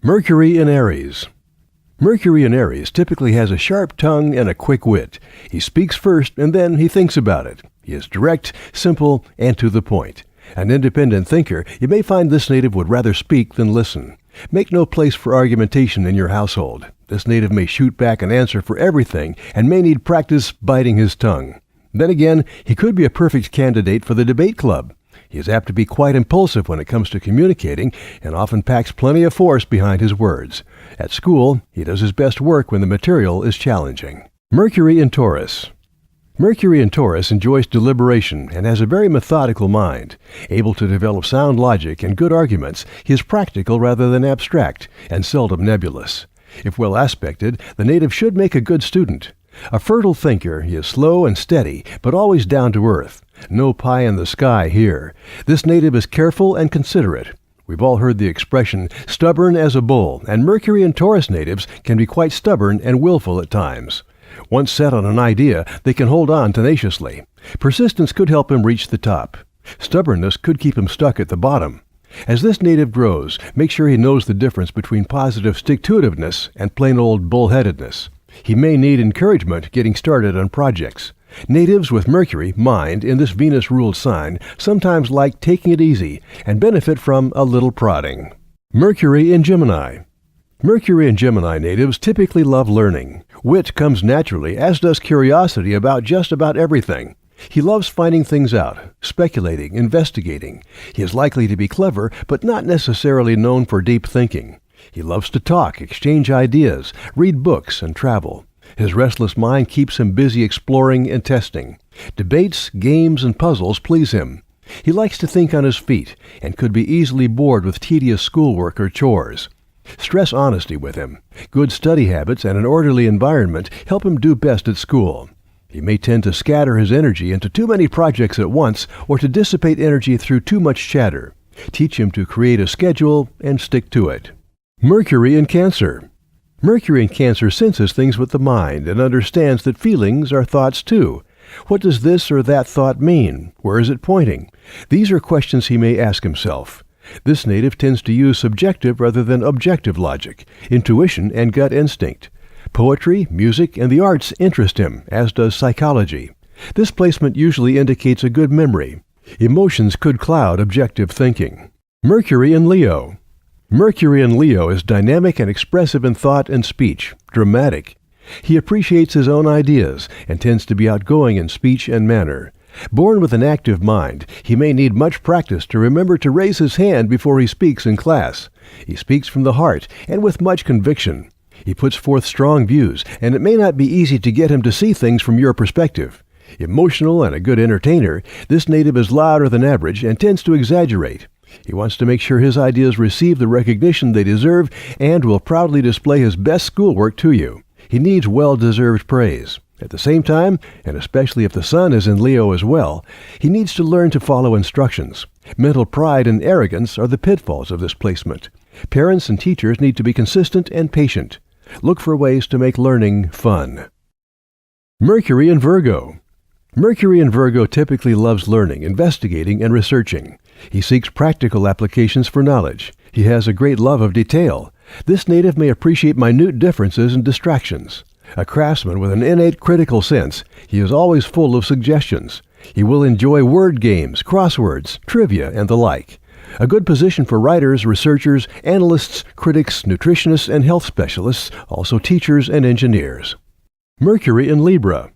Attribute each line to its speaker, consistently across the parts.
Speaker 1: Mercury in Aries. Mercury in Aries typically has a sharp tongue and a quick wit. He speaks first and then he thinks about it. He is direct, simple, and to the point. An independent thinker, you may find this native would rather speak than listen. Make no place for argumentation in your household. This native may shoot back an answer for everything and may need practice biting his tongue. Then again, he could be a perfect candidate for the debate club. He is apt to be quite impulsive when it comes to communicating and often packs plenty of force behind his words. At school, he does his best work when the material is challenging. Mercury in Taurus. Mercury in Taurus enjoys deliberation and has a very methodical mind. Able to develop sound logic and good arguments, he is practical rather than abstract and seldom nebulous. If well aspected, the native should make a good student. A fertile thinker, he is slow and steady, but always down to earth. No pie in the sky here. This native is careful and considerate. We've all heard the expression, stubborn as a bull, and Mercury and Taurus natives can be quite stubborn and willful at times. Once set on an idea, they can hold on tenaciously. Persistence could help him reach the top. Stubbornness could keep him stuck at the bottom. As this native grows, make sure he knows the difference between positive stick-to-itiveness and plain old bullheadedness. He may need encouragement getting started on projects. Natives with Mercury, mind, in this Venus-ruled sign sometimes like taking it easy and benefit from a little prodding. Mercury in Gemini. Mercury and Gemini natives typically love learning. Wit comes naturally, as does curiosity about just about everything. He loves finding things out, speculating, investigating. He is likely to be clever, but not necessarily known for deep thinking. He loves to talk, exchange ideas, read books, and travel. His restless mind keeps him busy exploring and testing. Debates, games, and puzzles please him. He likes to think on his feet and could be easily bored with tedious schoolwork or chores. Stress honesty with him. Good study habits and an orderly environment help him do best at school. He may tend to scatter his energy into too many projects at once or to dissipate energy through too much chatter. Teach him to create a schedule and stick to it. Mercury in Cancer. Mercury in Cancer senses things with the mind and understands that feelings are thoughts too. What does this or that thought mean? Where is it pointing? These are questions he may ask himself. This native tends to use subjective rather than objective logic, intuition, and gut instinct. Poetry, music, and the arts interest him, as does psychology. This placement usually indicates a good memory. Emotions could cloud objective thinking. Mercury in Leo. Mercury in Leo is dynamic and expressive in thought and speech, dramatic. He appreciates his own ideas and tends to be outgoing in speech and manner. Born with an active mind, he may need much practice to remember to raise his hand before he speaks in class. He speaks from the heart and with much conviction. He puts forth strong views, and it may not be easy to get him to see things from your perspective. Emotional and a good entertainer, this native is louder than average and tends to exaggerate. He wants to make sure his ideas receive the recognition they deserve and will proudly display his best schoolwork to you. He needs well-deserved praise. At the same time, and especially if the sun is in Leo as well, he needs to learn to follow instructions. Mental pride and arrogance are the pitfalls of this placement. Parents and teachers need to be consistent and patient. Look for ways to make learning fun. Mercury in Virgo. Mercury in Virgo typically loves learning, investigating, and researching. He seeks practical applications for knowledge. He has a great love of detail. This native may appreciate minute differences and distractions. A craftsman with an innate critical sense, he is always full of suggestions. He will enjoy word games, crosswords, trivia, and the like. A good position for writers, researchers, analysts, critics, nutritionists, and health specialists, also teachers and engineers. Mercury in Libra.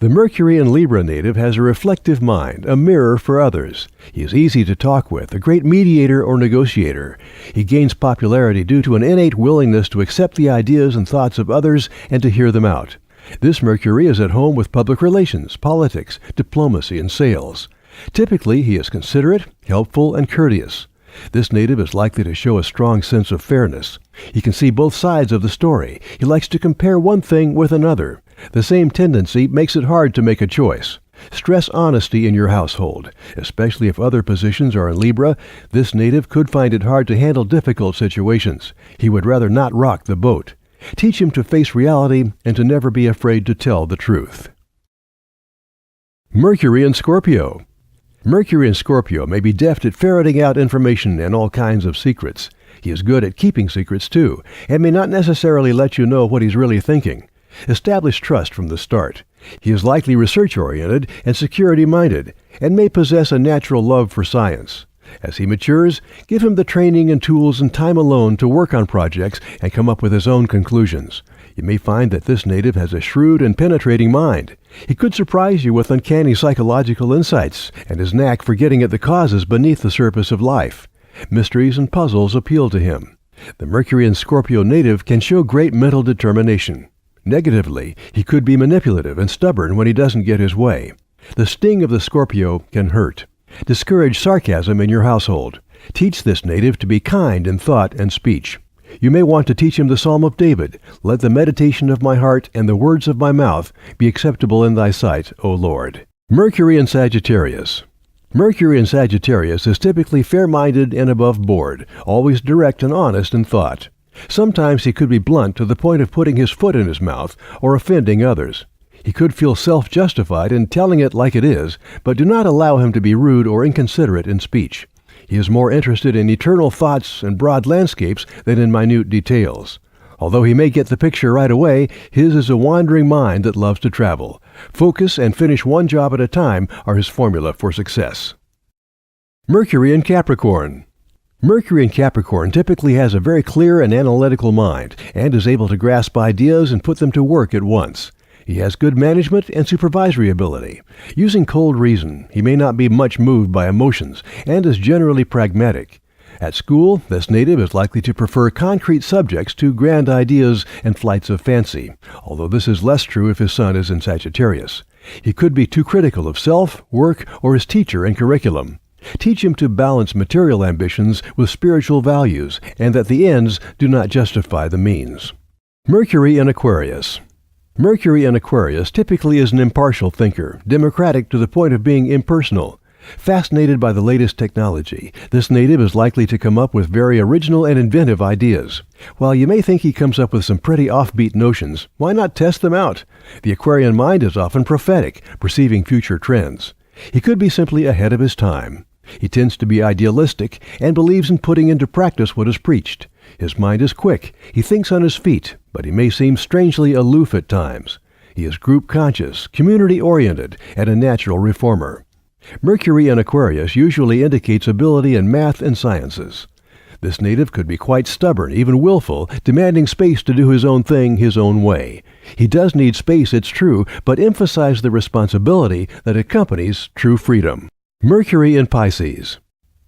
Speaker 1: The Mercury in Libra native has a reflective mind, a mirror for others. He is easy to talk with, a great mediator or negotiator. He gains popularity due to an innate willingness to accept the ideas and thoughts of others and to hear them out. This Mercury is at home with public relations, politics, diplomacy, and sales. Typically, he is considerate, helpful, and courteous. This native is likely to show a strong sense of fairness. He can see both sides of the story. He likes to compare one thing with another. The same tendency makes it hard to make a choice. Stress honesty in your household. Especially if other positions are in Libra, this native could find it hard to handle difficult situations. He would rather not rock the boat. Teach him to face reality and to never be afraid to tell the truth. Mercury in Scorpio. Mercury in Scorpio may be deft at ferreting out information and all kinds of secrets. He is good at keeping secrets too, and may not necessarily let you know what he's really thinking. Establish trust from the start. He is likely research-oriented and security-minded, and may possess a natural love for science. As he matures, give him the training and tools and time alone to work on projects and come up with his own conclusions. You may find that this native has a shrewd and penetrating mind. He could surprise you with uncanny psychological insights and his knack for getting at the causes beneath the surface of life. Mysteries and puzzles appeal to him. The Mercury and Scorpio native can show great mental determination. Negatively, he could be manipulative and stubborn when he doesn't get his way. The sting of the Scorpio can hurt. Discourage sarcasm in your household. Teach this native to be kind in thought and speech. You may want to teach him the Psalm of David. Let the meditation of my heart and the words of my mouth be acceptable in thy sight, O Lord. Mercury in Sagittarius. Mercury in Sagittarius is typically fair-minded and above board, always direct and honest in thought. Sometimes he could be blunt to the point of putting his foot in his mouth or offending others. He could feel self-justified in telling it like it is, but do not allow him to be rude or inconsiderate in speech. He is more interested in eternal thoughts and broad landscapes than in minute details. Although he may get the picture right away, his is a wandering mind that loves to travel. Focus and finish one job at a time are his formula for success. Mercury in Capricorn. Mercury in Capricorn typically has a very clear and analytical mind and is able to grasp ideas and put them to work at once. He has good management and supervisory ability. Using cold reason, he may not be much moved by emotions and is generally pragmatic. At school, this native is likely to prefer concrete subjects to grand ideas and flights of fancy, although this is less true if his sun is in Sagittarius. He could be too critical of self, work, or his teacher and curriculum. Teach him to balance material ambitions with spiritual values, and that the ends do not justify the means. Mercury in Aquarius. Mercury in Aquarius typically is an impartial thinker, democratic to the point of being impersonal. Fascinated by the latest technology, this native is likely to come up with very original and inventive ideas. While you may think he comes up with some pretty offbeat notions, why not test them out? The Aquarian mind is often prophetic, perceiving future trends. He could be simply ahead of his time. He tends to be idealistic and believes in putting into practice what is preached. His mind is quick. He thinks on his feet, but he may seem strangely aloof at times. He is group-conscious, community-oriented, and a natural reformer. Mercury in Aquarius usually indicates ability in math and sciences. This native could be quite stubborn, even willful, demanding space to do his own thing his own way. He does need space, it's true, but emphasize the responsibility that accompanies true freedom. Mercury in Pisces.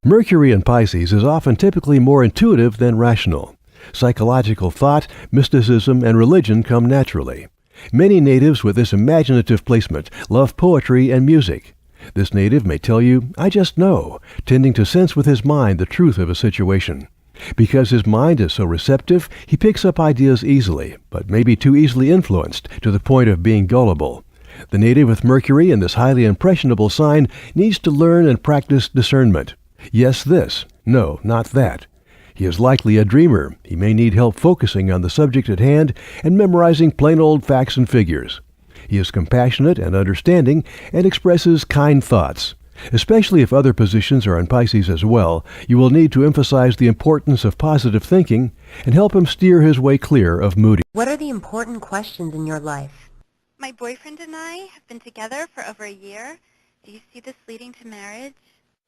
Speaker 1: Mercury in Pisces is often typically more intuitive than rational. Psychological thought, mysticism, and religion come naturally. Many natives with this imaginative placement love poetry and music. This native may tell you, "I just know," tending to sense with his mind the truth of a situation. Because his mind is so receptive, he picks up ideas easily, but may be too easily influenced to the point of being gullible. The native with Mercury in this highly impressionable sign needs to learn and practice discernment. Yes, this. No, not that. He is likely a dreamer. He may need help focusing on the subject at hand and memorizing plain old facts and figures. He is compassionate and understanding and expresses kind thoughts. Especially if other positions are in Pisces as well, you will need to emphasize the importance of positive thinking and help him steer his way clear of moody.
Speaker 2: What are the important questions in your life?
Speaker 3: My boyfriend and I have been together for over a year. Do you see this leading to marriage?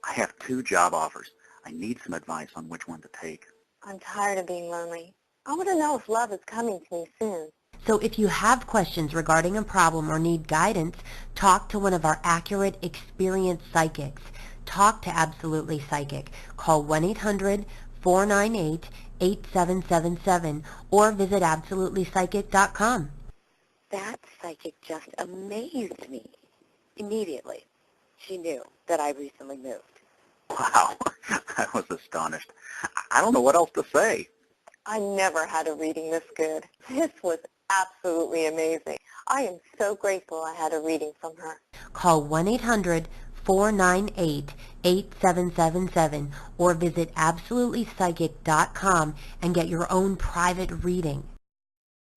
Speaker 4: I have 2 job offers. I need some advice on which one to take.
Speaker 5: I'm tired of being lonely. I want to know if love is coming to me soon.
Speaker 2: So if you have questions regarding a problem or need guidance, talk to one of our accurate, experienced psychics. Talk to Absolutely Psychic. Call 1-800-498-8777 or visit absolutelypsychic.com.
Speaker 5: That psychic just amazed me. Immediately, she knew that I recently moved.
Speaker 4: Wow, I was astonished. I don't know what else to say.
Speaker 5: I never had a reading this good. This was absolutely amazing. I am so grateful I had a reading from her.
Speaker 2: Call 1-800-498-8777 or visit absolutelypsychic.com and get your own private reading.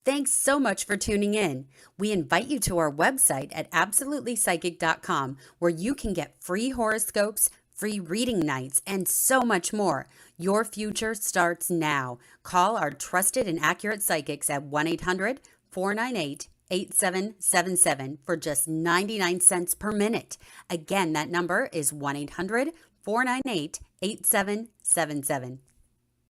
Speaker 6: Thanks so much for tuning in. We invite you to our website at absolutelypsychic.com where you can get free horoscopes, free reading nights, and so much more. Your future starts now. Call our trusted and accurate psychics at 1-800-498-8777 for just 99 cents per minute. Again, that number is 1-800-498-8777.